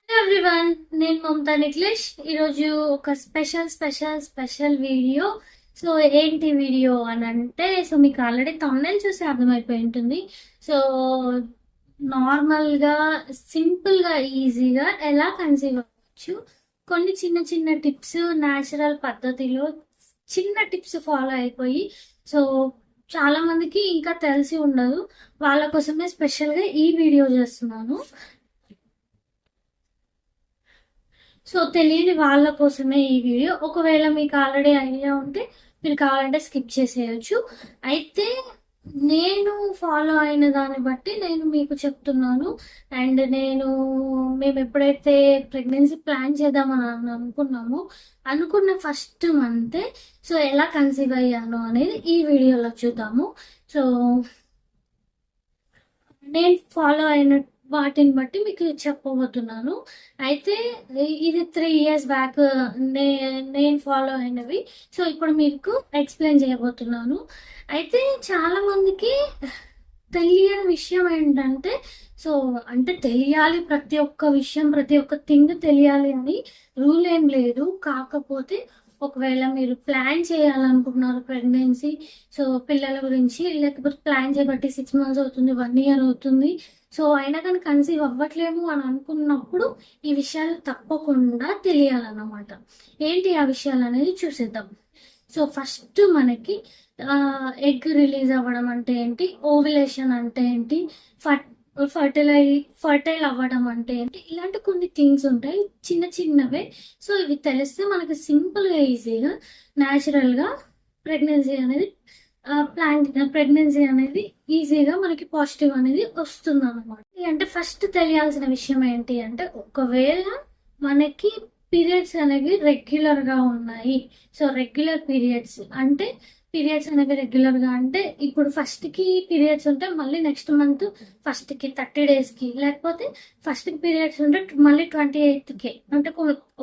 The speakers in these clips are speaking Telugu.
ఎవ్రీవన్, నేను మమతా నిఖిలేష్. ఈరోజు ఒక స్పెషల్ వీడియో. సో ఏంటి వీడియో అని అంటే, సో మీకు ఆల్రెడీ థంబ్నెయిల్ చూసి అర్థమైపోయి ఉంటుంది. సో నార్మల్గా సింపుల్గా ఈజీగా ఎలా కన్సీవ్ అవ్వచ్చు, కొన్ని చిన్న చిన్న టిప్స్ న్యాచురల్ పద్ధతిలో చిన్న టిప్స్ ఫాలో అయిపోయి, సో చాలా మందికి ఇంకా తెలిసి ఉండదు, వాళ్ళ కోసమే స్పెషల్గా ఈ వీడియో చేస్తున్నాను. సో తెలియని వాళ్ళ కోసమే ఈ వీడియో. ఒకవేళ మీకు ఆల్రెడీ ఐడియా ఉంటే మీరు కావాలంటే స్కిప్ చేసేయచ్చు. అయితే నేను ఫాలో అయిన దాన్ని బట్టి నేను మీకు చెప్తున్నాను. అండ్ మేము ఎప్పుడైతే ప్రెగ్నెన్సీ ప్లాన్ చేద్దామని అనుకున్న ఫస్ట్ మంతే సో ఎలా కన్సీవ్ అయ్యాను అనేది ఈ వీడియోలో చూద్దాము. సో నేను ఫాలో అయిన వాటిని బట్టి మీకు చెప్పబోతున్నాను. అయితే ఇది 3 years బ్యాక్ నేను ఫాలో అయినవి. సో ఇప్పుడు మీకు ఎక్స్ప్లెయిన్ చేయబోతున్నాను. అయితే చాలా మందికి తెలియని విషయం ఏంటంటే, సో అంటే తెలియాలి, ప్రతి ఒక్క విషయం ప్రతి ఒక్క థింగ్ తెలియాలి అని రూల్ ఏం లేదు. కాకపోతే ఒకవేళ మీరు ప్లాన్ చేయాలనుకుంటున్నారు ప్రెగ్నెన్సీ, సో పిల్లల గురించి, లేకపోతే ప్లాన్ చేయబట్టి 6 months అవుతుంది, 1 year అవుతుంది, సో అయినా కానీ కన్సీవ్ అవ్వట్లేము అని అనుకున్నప్పుడు ఈ విషయాలు తప్పకుండా తెలియాలన్నమాట. ఏంటి ఆ విషయాలు అనేది చూసేద్దాం. సో ఫస్ట్ మనకి ఎగ్ రిలీజ్ అవ్వడం అంటే ఏంటి, ఓవ్యులేషన్ అంటే ఏంటి, ఫర్టైల్ అవ్వడం అంటే ఏంటి, ఇలాంటి కొన్ని థింగ్స్ ఉంటాయి చిన్న చిన్నవే. సో ఇవి తెలిస్తే మనకి సింపుల్గా ఈజీగా న్యాచురల్గా ప్రెగ్నెన్సీ అనేది ప్రెగ్నెన్సీ అనేది ఈజీగా మనకి పాజిటివ్ అనేది వస్తుంది అనమాట. అంటే ఫస్ట్ తెలియాల్సిన విషయం ఏంటి అంటే, ఒకవేళ మనకి పీరియడ్స్ అనేవి రెగ్యులర్గా ఉన్నాయి. సో రెగ్యులర్ పీరియడ్స్ అంటే రెగ్యులర్గా అంటే ఇప్పుడు ఫస్ట్కి పీరియడ్స్ ఉంటే మళ్ళీ నెక్స్ట్ మంత్ ఫస్ట్కి 30 daysకి, లేకపోతే ఫస్ట్కి పీరియడ్స్ ఉంటే మళ్ళీ 28కి, అంటే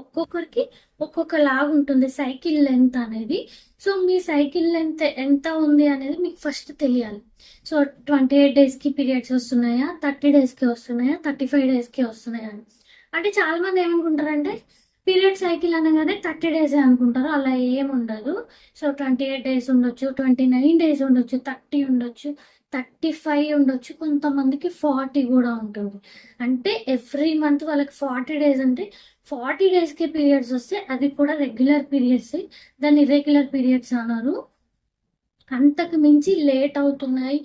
ఒక్కొక్కరికి ఒక్కొక్క లాగా ఉంటుంది సైకిల్ లెంత్ అనేది. సో మీ సైకిల్ లెంత్ ఎంత ఉంది అనేది మీకు ఫస్ట్ తెలియాలి. సో 28 daysకి పీరియడ్స్ వస్తున్నాయా, 30 daysకి వస్తున్నాయా, 35 daysకి వస్తున్నాయా అని. అంటే చాలా మంది ఏమనుకుంటారంటే పీరియడ్ సైకిల్ అనగానే 30 days అనుకుంటారు. అలా ఏముండదు. సో 28 days ఉండొచ్చు, 29 days ఉండొచ్చు, 30 ఉండొచ్చు, 35 ఉండొచ్చు, కొంతమందికి 40 కూడా ఉంటుంది. అంటే ఎవ్రీ మంత్ వాళ్ళకి 40 days అంటే 40 daysకి పీరియడ్స్ వస్తే అది కూడా రెగ్యులర్ పీరియడ్స్, దాన్ని ఇర్రెగ్యులర్ పీరియడ్స్ అన్నారు. అంతకు మించి లేట్ అవుతున్నాయి,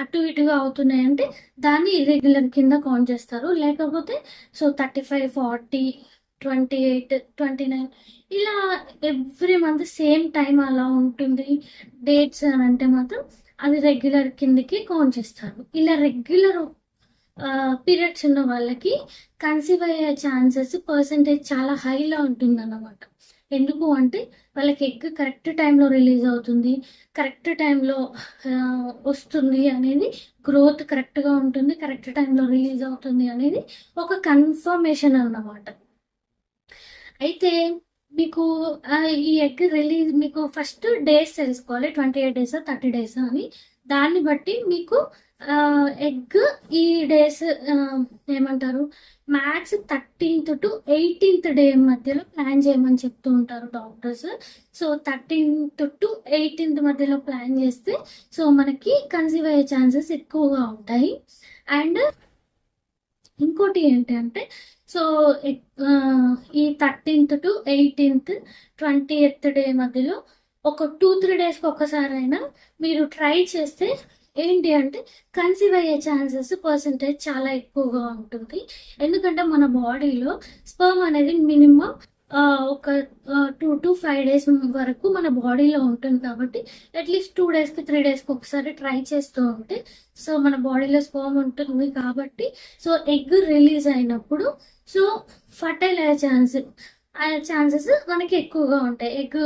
అటు ఇటుగా అవుతున్నాయి అంటే దాన్ని ఇర్రెగ్యులర్ కింద కౌంట్ చేస్తారు. లేకపోతే సో 35, 40, 28, 29 ఇలా ఎవ్రీ మంత్ సేమ్ టైం అలా ఉంటుంది డేట్స్ అని అంటే మాత్రం అది రెగ్యులర్ కిందకి కౌంట్ చేస్తారు. ఇలా రెగ్యులర్ పీరియడ్స్ ఉన్న వాళ్ళకి కన్సీవ్ అయ్యే ఛాన్సెస్ పర్సంటేజ్ చాలా హైలో ఉంటుంది అన్నమాట. ఎందుకు అంటే వాళ్ళకి ఎగ్ కరెక్ట్ టైంలో రిలీజ్ అవుతుంది, కరెక్ట్ టైంలో వస్తుంది అనేది, గ్రోత్ కరెక్ట్గా ఉంటుంది, కరెక్ట్ టైంలో రిలీజ్ అవుతుంది అనేది ఒక కన్ఫర్మేషన్ అన్నమాట. అయితే మీకు ఈ ఎగ్ రిలీజ్ మీకు ఫస్ట్ డేస్ తెలుసుకోవాలి, 28 days 30 days అని. దాన్ని బట్టి మీకు ఎగ్ ఈ డేస్ ఏమంటారు, max 13th to 18th day మధ్యలో ప్లాన్ చేయమని చెప్తూ ఉంటారు doctors. So 13th to 18th మధ్యలో ప్లాన్ చేస్తే సో మనకి కన్సీవ్ అయ్యే ఛాన్సెస్ ఎక్కువగా ఉంటాయి. అండ్ ఇంకోటి ఏంటి అంటే, సో ఈ 13th to 18th 20th day మధ్యలో ఒక 2-3 daysకి ఒక్కసారైనా మీరు ట్రై చేస్తే ఏంటి అంటే కన్సీవ్ అయ్యే ఛాన్సెస్ పర్సంటేజ్ చాలా ఎక్కువగా ఉంటుంది. ఎందుకంటే మన బాడీలో స్పర్మ్ అనేది మినిమం ఒక 2 to 5 days వరకు మన బాడీలో ఉంటుంది. కాబట్టి అట్లీస్ట్ 2 daysకి 3 daysకి ఒకసారి ట్రై చేస్తూ ఉంటే సో మన బాడీలో స్పర్మ్ ఉంటుంది కాబట్టి సో ఎగ్ రిలీజ్ అయినప్పుడు సో ఫర్టైల్ అయ్యే ఛాన్సెస్ మనకి ఎక్కువగా ఉంటాయి. ఎగ్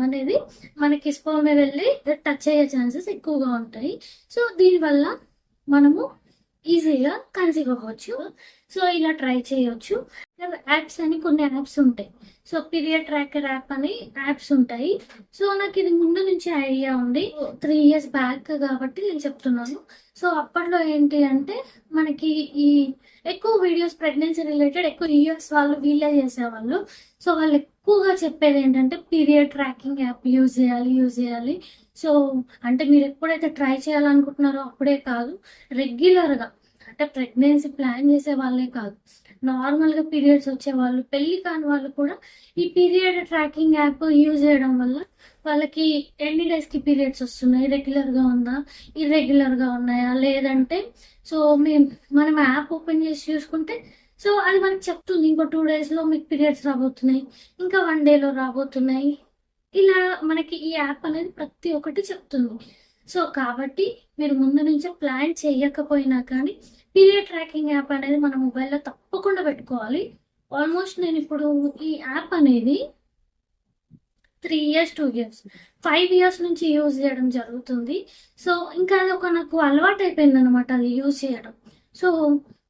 అనేది మనకి స్పర్మ్ వెళ్ళి టచ్ అయ్యే ఛాన్సెస్ ఎక్కువగా ఉంటాయి. సో దీనివల్ల మనము ఈజీగా కన్సీవ్ అవ్వచ్చు. సో ఇలా ట్రై చేయొచ్చు. యాప్స్ అని కొన్ని యాప్స్ ఉంటాయి. సో పీరియడ్ ట్రాకర్ యాప్ అని యాప్స్ ఉంటాయి. సో నాకు ఇది ముందు నుంచి ఐడియా ఉంది, 3 years బ్యాక్ కాబట్టి నేను చెప్తున్నాను. సో అప్పట్లో ఏంటి అంటే మనకి ఈ ఎక్కువ వీడియోస్ ప్రెగ్నెన్సీ రిలేటెడ్ ఎక్కువ యూఎస్ వాళ్ళు వీళ్ళే చేసేవాళ్ళు. సో వాళ్ళు ఎక్కువగా చెప్పేది ఏంటంటే పీరియడ్ ట్రాకింగ్ యాప్ యూజ్ చేయాలి. సో అంటే మీరు ఎప్పుడైతే ట్రై చేయాలనుకుంటున్నారో అప్పుడే కాదు, రెగ్యులర్గా అంటే ప్రెగ్నెన్సీ ప్లాన్ చేసే వాళ్ళే కాదు, నార్మల్గా పీరియడ్స్ వచ్చే వాళ్ళు, పెళ్లి కాని వాళ్ళు కూడా ఈ పీరియడ్ ట్రాకింగ్ యాప్ యూజ్ చేయడం వల్ల వాళ్ళకి ఎన్ని డేస్కి పీరియడ్స్ వస్తున్నాయి, రెగ్యులర్గా ఉందా, ఇర్రెగ్యులర్గా ఉన్నాయా, లేదంటే సో మనం యాప్ ఓపెన్ చేసి చూసుకుంటే సో అది మనకి చెప్తుంది ఇంకో 2 daysలో మీకు పీరియడ్స్ రాబోతున్నాయి, ఇంకా 1 dayలో రాబోతున్నాయి. ఇలా మనకి ఈ యాప్ అనేది ప్రతి ఒక్కటి చెప్తుంది. సో కాబట్టి మీరు ముందు నుంచే ప్లాన్ చేయకపోయినా కానీ పీరియడ్ ట్రాకింగ్ యాప్ అనేది మన మొబైల్లో తప్పకుండా పెట్టుకోవాలి. ఆల్మోస్ట్ నేను ఇప్పుడు ఈ యాప్ అనేది 3 years 2 years 5 years నుంచి యూజ్ చేయడం జరుగుతుంది. సో ఇంకా అది ఒక నాకు అలవాటు అయిపోయింది అనమాట అది యూజ్ చేయడం. సో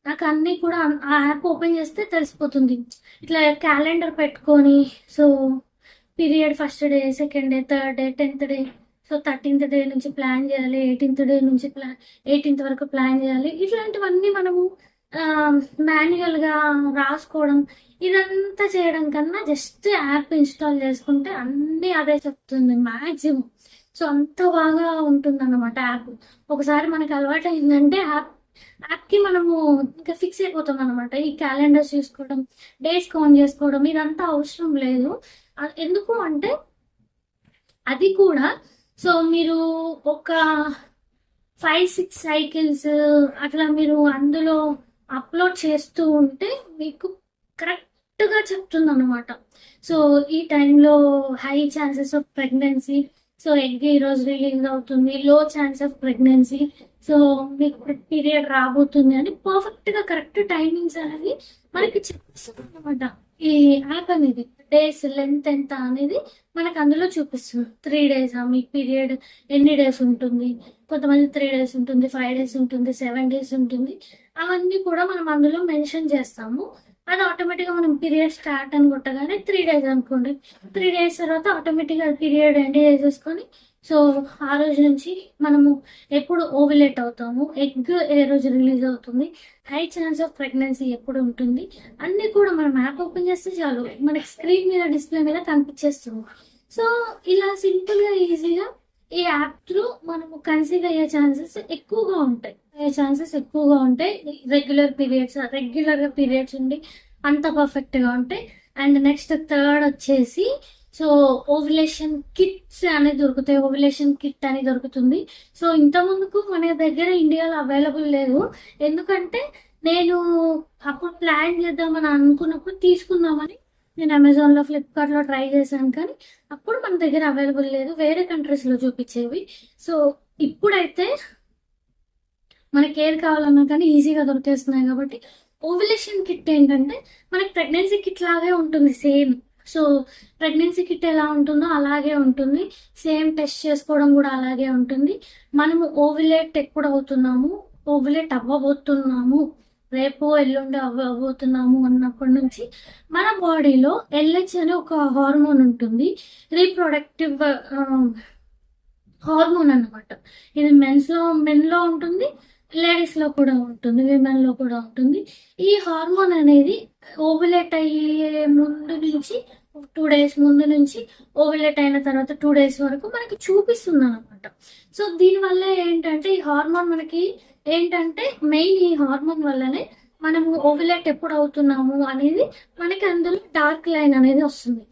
నాకు అన్నీ కూడా ఆ యాప్ ఓపెన్ చేస్తే తెలిసిపోతుంది. ఇట్లా క్యాలెండర్ పెట్టుకొని so period first day, second day, third day, 10th day, so 13th day నుంచి ప్లాన్ చేయాలి, 18th డే నుంచి 18th వరకు ప్లాన్ చేయాలి. ఇట్లాంటివన్నీ మనము మాన్యువల్గా రాసుకోవడం ఇదంతా చేయడం కన్నా జస్ట్ యాప్ ఇన్స్టాల్ చేసుకుంటే అన్నీ అదే చెప్తుంది మ్యాక్సిమం. సో అంత బాగా ఉంటుంది అన్నమాట యాప్. ఒకసారి మనకి అలవాటు అయిందంటే యాప్కి మనము ఇంకా ఫిక్స్ అయిపోతాం అనమాట. ఈ క్యాలెండర్స్ చూసుకోవడం, డేస్ కౌంట్ చేసుకోవడం ఇదంతా అవసరం లేదు. ఎందుకు అంటే అది కూడా సో మీరు ఒక 5-6 cycles అట్లా మీరు అందులో అప్లోడ్ చేస్తూ ఉంటే మీకు కరెక్ట్గా చెప్తుంది అనమాట. సో ఈ టైంలో high chances of pregnancy, so egg ఈరోజు రిలీజ్ అవుతుంది, లో ఛాన్స్ ఆఫ్ ప్రెగ్నెన్సీ, సో మీకు పీరియడ్ రాబోతుంది అని పర్ఫెక్ట్గా కరెక్ట్ టైమింగ్స్ అనేది మనకి చెప్తుంది అనమాట. ఈ యాప్ అనేది డేస్ లెంత్ ఎంత అనేది మనకు అందులో చూపిస్తుంది. 3 days మీకు పీరియడ్ ఎన్ని డేస్ ఉంటుంది, కొంతమంది 3 days ఉంటుంది, 5 days ఉంటుంది, 7 days ఉంటుంది. అవన్నీ కూడా మనం అందులో మెన్షన్ చేస్తాము. అది ఆటోమేటిక్గా మనం పీరియడ్ స్టార్ట్ అని కొట్టగానే 3 days అనుకోండి, 3 days తర్వాత ఆటోమేటిక్గా పీరియడ్ ఎండ్ చేసేసుకొని సో ఆ రోజు నుంచి మనము ఎప్పుడు ఓవిలేట్ అవుతాము, ఎగ్ ఏ రోజు రిలీజ్ అవుతుంది, హై ఛాన్స్ ఆఫ్ ప్రెగ్నెన్సీ ఎప్పుడు ఉంటుంది అన్నీ కూడా మనం యాప్ ఓపెన్ చేస్తే చాలు మనకి స్క్రీన్ మీద డిస్ప్లే మీద కనిపించేస్తుంది. సో ఇలా సింపుల్గా ఈజీగా ఈ యాప్ త్రూ మనము కన్సీవ్ అయ్యే ఛాన్సెస్ ఎక్కువగా ఉంటాయి. రెగ్యులర్గా పీరియడ్స్ ఉండి అంత పర్ఫెక్ట్గా ఉంటాయి. అండ్ నెక్స్ట్ థర్డ్ వచ్చేసి సో ఓవులేషన్ కిట్స్ అనేది దొరుకుతాయి, ఓవులేషన్ కిట్ అని దొరుకుతుంది. సో ఇంతకుముందుకు మన దగ్గర ఇండియాలో అవైలబుల్ లేదు. ఎందుకంటే నేను అప్పుడు ప్లాన్ చేద్దామని అనుకున్నప్పుడు తీసుకుందామని నేను అమెజాన్లో, ఫ్లిప్కార్ట్లో ట్రై చేశాను, కానీ అప్పుడు మన దగ్గర అవైలబుల్ లేదు, వేరే కంట్రీస్లో చూపించేవి. సో ఇప్పుడైతే మనకి ఏది కావాలన్నా కానీ ఈజీగా దొరికేస్తున్నాయి. కాబట్టి ఓవులేషన్ కిట్ ఏంటంటే మనకి ప్రెగ్నెన్సీ కిట్ లాగే ఉంటుంది సేమ్. సో ప్రెగ్నెన్సీ కిట్ ఎలా ఉంటుందో అలాగే ఉంటుంది, సేమ్ టెస్ట్ చేసుకోవడం కూడా అలాగే ఉంటుంది. మనము ఓవులేట్ ఎప్పుడు అవుతున్నాము, ఓవులేట్ అవ్వబోతున్నాము, రేపు ఎల్లుండి అవ్వబోతున్నాము అన్నప్పటి నుంచి మన బాడీలో LH అనే ఒక హార్మోన్ ఉంటుంది, రీప్రొడక్టివ్ హార్మోన్ అన్నమాట. ఇది మెన్లో ఉంటుంది, లేడీస్లో కూడా ఉంటుంది, విమెన్లో కూడా ఉంటుంది. ఈ హార్మోన్ అనేది ఓవులేట్ అయ్యే ముందు నుంచి 2 days ముందు నుంచి ఓవులేట్ అయిన తర్వాత 2 days వరకు మనకి చూపిస్తుంది అనమాట. సో దీనివల్ల ఏంటంటే ఈ హార్మోన్ మనకి ఏంటంటే మెయిన్ ఈ హార్మోన్ వల్లనే మనము ఓవులేట్ ఎప్పుడు అవుతున్నాము అనేది మనకి అందులో డార్క్ లైన్ అనేది వస్తుంది.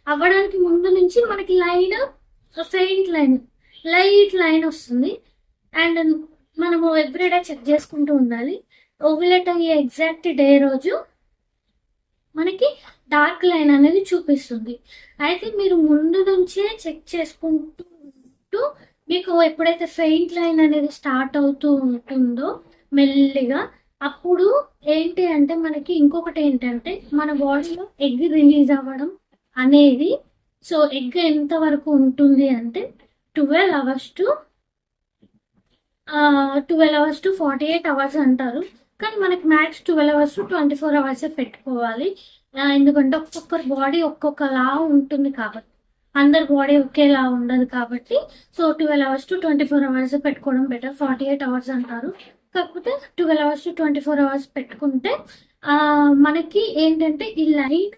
అవ్వడానికి ముందు నుంచి మనకి line faint line, light line వస్తుంది. అండ్ మనము ఎవ్రీడే చెక్ చేసుకుంటూ ఉండాలి. ఓవులేట్ అయ్యే ఎగ్జాక్ట్ డే రోజు మనకి డార్క్ లైన్ అనేది చూపిస్తుంది. అయితే మీరు ముందు నుంచే చెక్ చేసుకుంటూ మీకు ఎప్పుడైతే ఫెయింట్ లైన్ అనేది స్టార్ట్ అవుతూ ఉంటుందో మెల్లిగా, అప్పుడు ఏంటి అంటే మనకి ఇంకొకటి ఏంటంటే మన బాడీలో ఎగ్ రిలీజ్ అవ్వడం అనేది, సో ఎగ్ ఎంత వరకు ఉంటుంది అంటే 12 hours to 12 hours to 48 hours అంటారు. కానీ మనకి మ్యాక్స్ 12 అవర్స్ టు 24 అవర్సే పెట్టుకోవాలి. ఎందుకంటే ఒక్కొక్కరి బాడీ ఒక్కొక్కలా ఉంటుంది కాబట్టి, అందరి బాడీ ఒకేలా ఉండదు కాబట్టి. సో 12 అవర్స్ టు 24 అవర్స్ పెట్టుకోవడం బెటర్. 48 అవర్స్ అంటారు, కాకపోతే 12 అవర్స్ టు 24 అవర్స్ పెట్టుకుంటే మనకి ఏంటంటే ఈ లైన్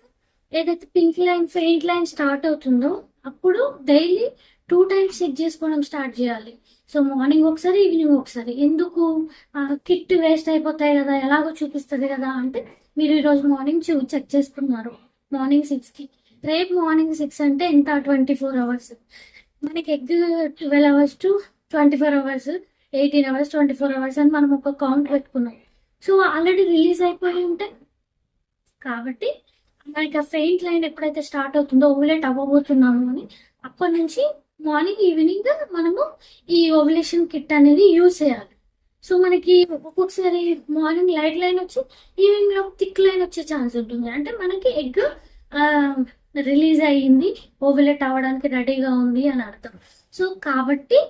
ఏదైతే pink line faint line start అవుతుందో అప్పుడు డైలీ 2 టైమ్స్ చెక్ చేసుకోవడం స్టార్ట్ చేయాలి. సో మార్నింగ్ ఒకసారి, ఈవినింగ్ ఒకసారి. ఎందుకు? కిట్ వేస్ట్ అయిపోతాయి కదా, ఎలాగో చూపిస్తుంది కదా అంటే, మీరు ఈరోజు మార్నింగ్ చెక్ చేసుకున్నారు మార్నింగ్ 6కి, రేపు మార్నింగ్ 6 అంటే ఎంత? 24 అవర్స్. మనకి egg 12 hours to 24 hours, 18 hours, 24 hours అని మనం ఒక కౌంట్ పెట్టుకున్నాం. సో ఆల్రెడీ రిలీజ్ అయిపోయి ఉంటాయి కాబట్టి మనకి ఆ ఫెయింట్ లైన్ ఎప్పుడైతే స్టార్ట్ అవుతుందో, ఓవులేట్ అవ్వబోతున్నాము అని, అప్పటి నుంచి మార్నింగ్ ఈవినింగ్ మనము ఈ ఓవులేషన్ కిట్ అనేది యూజ్ చేయాలి. సో మనకి ఒక్కొక్కసారి మార్నింగ్ లైట్ లైన్ వచ్చి ఈవినింగ్ లో థిక్ లైన్ వచ్చే ఛాన్స్ ఉంటుంది. అంటే మనకి ఎగ్ రిలీజ్ అయ్యింది, ఓవులేట్ అవ్వడానికి రెడీగా ఉంది అని అర్థం. సో కాబట్టి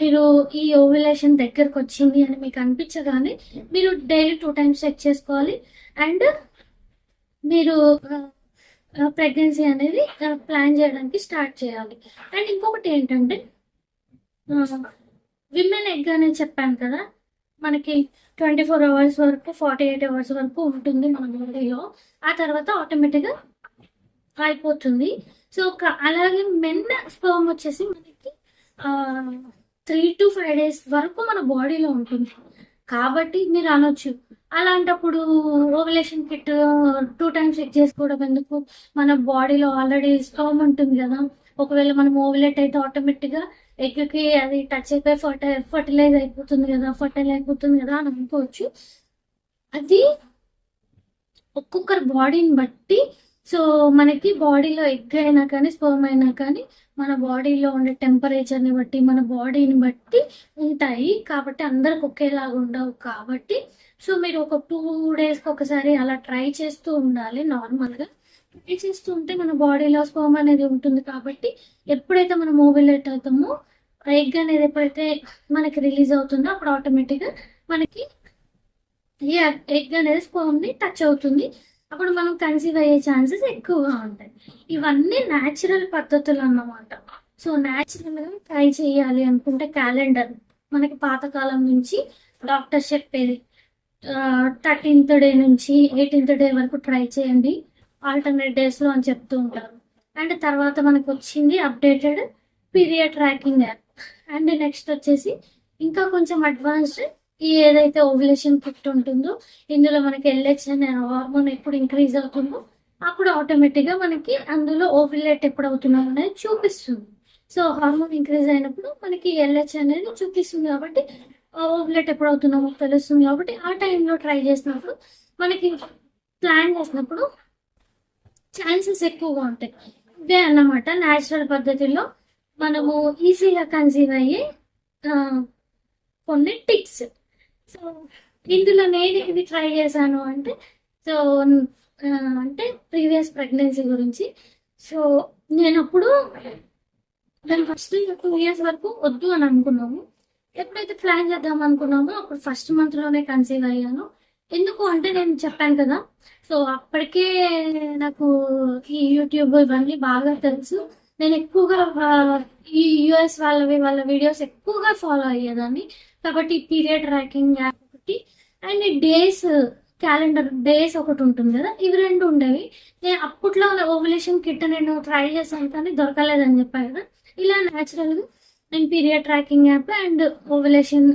మీరు ఈ ఓవులేషన్ దగ్గరకు వచ్చింది అని మీకు అనిపించగానే మీరు డైలీ 2 టైమ్స్ చెక్ చేసుకోవాలి. అండ్ మీరు ప్రెగ్నెన్సీ అనేది ప్లాన్ చేయడానికి స్టార్ట్ చేయాలి. అండ్ ఇంకొకటి ఏంటంటే, విమెన్ ఎగ్ అనేది చెప్పాను కదా, మనకి 24 అవర్స్ వరకు, 48 అవర్స్ వరకు ఉంటుంది మన బాడీలో. ఆ తర్వాత ఆటోమేటిక్గా అయిపోతుంది. సో అలాగే మెన్ స్పర్మ్ వచ్చేసి మనకి 3 to 5 days వరకు మన బాడీలో ఉంటుంది. కాబట్టి మీరు అనొచ్చు, అలాంటప్పుడు ఓవులేషన్ కిట్ 2 టైమ్స్ చెక్ చేసుకోవడం ఎందుకు? మన బాడీలో ఆల్రెడీ స్పర్మ్ ఉంటుంది కదా, ఒకవేళ మనం ఓవులేట్ అయితే ఆటోమేటిక్గా ఎగ్కి అది టచ్ అయిపోయి ఫర్టిలైజ్ అయిపోతుంది కదా అని అనుకోవచ్చు. అది ఒక్కొక్కరి బాడీని బట్టి. సో మనకి బాడీలో ఎగ్ అయినా కానీ స్పర్మ్ అయినా కానీ మన బాడీలో ఉండే టెంపరేచర్ని బట్టి, మన బాడీని బట్టి ఉంటాయి కాబట్టి అందరికి ఒకేలాగా ఉండవు కాబట్టి. సో మీరు ఒక 2 డేస్కి ఒకసారి అలా ట్రై చేస్తూ ఉండాలి. నార్మల్గా ట్రై చేస్తూ ఉంటే మన బాడీలో స్పర్మ్ అనేది ఉంటుంది కాబట్టి ఎప్పుడైతే మనం ఓవులేట్ అవుతామో, ఎగ్ అనేది ఎప్పుడైతే మనకి రిలీజ్ అవుతుందో అప్పుడు ఆటోమేటిక్గా మనకి ఈ ఎగ్ అనేది స్పర్మ్ని టచ్ అవుతుంది. అప్పుడు మనం కన్సీవ్ అయ్యే ఛాన్సెస్ ఎక్కువగా ఉంటాయి. ఇవన్నీ న్యాచురల్ పద్ధతులు అన్నమాట. సో న్యాచురల్గా ట్రై చేయాలి అనుకుంటే క్యాలెండర్ మనకి పాతకాలం నుంచి డాక్టర్స్ చెప్పేది, 13th డే నుంచి 18th డే వరకు ట్రై చేయండి ఆల్టర్నేట్ డేస్లో అని చెప్తూ ఉంటారు. అండ్ తర్వాత మనకు వచ్చింది updated period tracking app. And next వచ్చేసి ఇంకా కొంచెం అడ్వాన్స్డ్ ఈ ఏదైతే ఓవులేషన్ కిట్ ఉంటుందో, ఇందులో మనకి ఎల్హెచ్ అనే హార్మోన్ ఎప్పుడు ఇంక్రీజ్ అవుతుందో అప్పుడు ఆటోమేటిక్గా మనకి అందులో ఓవులేట్ ఎప్పుడు అవుతున్నాం అనేది చూపిస్తుంది. సో హార్మోన్ ఇంక్రీజ్ అయినప్పుడు మనకి ఎల్హెచ్ అనేది చూపిస్తుంది కాబట్టి ఓవులేట్ ఎప్పుడు అవుతున్నామో తెలుస్తుంది. కాబట్టి ఆ టైంలో ట్రై చేసినప్పుడు, మనకి ప్లాన్ చేసినప్పుడు ఛాన్సెస్ ఎక్కువగా ఉంటాయి. ఇదే అన్నమాట న్యాచురల్ పద్ధతిలో మనము ఈజీగా కన్సీవ్ అయ్యే కొన్ని టిప్స్. సో ఇందులో నేను ఇది ట్రై చేశాను అంటే, సో అంటే ప్రీవియస్ ప్రెగ్నెన్సీ గురించి. సో నేను అప్పుడు దాని ఫస్ట్ 2 years వరకు వద్దు అని అనుకున్నాము. ఎప్పుడైతే ప్లాన్ చేద్దాం అనుకున్నామో అప్పుడు ఫస్ట్ మంత్లోనే కన్సీవ్ అయ్యాను. ఎందుకు అంటే నేను చెప్పాను కదా, సో అప్పటికే నాకు ఈ యూట్యూబ్ ఇవన్నీ బాగా తెలుసు. నేను ఎక్కువగా ఈ యుఎస్ వాళ్ళ వీడియోస్ ఎక్కువగా ఫాలో అయ్యేదాన్ని. కాబట్టి పీరియడ్ ట్రాకింగ్ యాప్ ఒకటి, అండ్ డేస్ క్యాలెండర్ డేస్ ఒకటి ఉంటుంది కదా, ఇవి 2 ఉండేవి. నేను అప్పట్లో ఓవులేషన్ కిట్ నేను ట్రై చేశాను కానీ దొరకలేదని చెప్పాను కదా, ఇలా న్యాచురల్గా నేను period tracking app and ovulation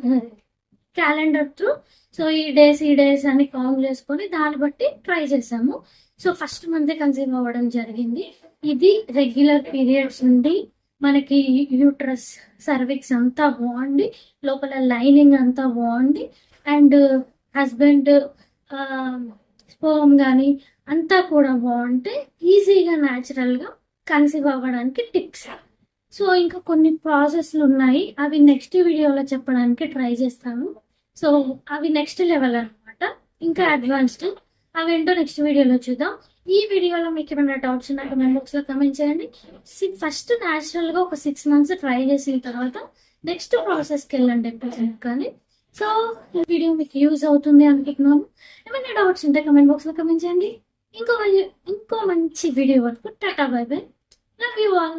calendar through so ఈ డేస్ అని కౌంట్ చేసుకొని దాన్ని బట్టి ట్రై చేసాము. సో ఫస్ట్ మంత్ కన్సీవ్ అవ్వడం జరిగింది. ఇది రెగ్యులర్ పీరియడ్స్ ఉండి మనకి యూట్రస్ సర్విక్స్ అంతా బాగుండి, లోపల లైనింగ్ అంతా బాగుండి, అండ్ హస్బెండ్ స్పర్మ్ కానీ అంతా కూడా బాగుంటే ఈజీగా న్యాచురల్గా కన్సీవ్ అవ్వడానికి టిప్స్. సో ఇంకా కొన్ని ప్రాసెస్లు ఉన్నాయి, అవి నెక్స్ట్ వీడియోలో చెప్పడానికి ట్రై చేస్తాను. సో అవి నెక్స్ట్ లెవెల్ అనమాట, ఇంకా అడ్వాన్స్డ్. అవేంటో నెక్స్ట్ వీడియోలో చూద్దాం. ఈ వీడియోలో మీకు ఏమైనా డౌట్స్ ఉన్నా కమెంట్ బాక్స్లో కమెంట్ చేయండి. ఫస్ట్ న్యాచురల్గా ఒక 6 months ట్రై చేసిన తర్వాత నెక్స్ట్ ప్రాసెస్కి వెళ్ళండి కానీ. సో ఈ వీడియో మీకు యూజ్ అవుతుంది అనుకుంటున్నాను. ఏమైనా డౌట్స్ ఉంటే కమెంట్ బాక్స్లో కమెంట్ చేయండి. ఇంకో మంచి వీడియో వరకు tata bye by, love you all.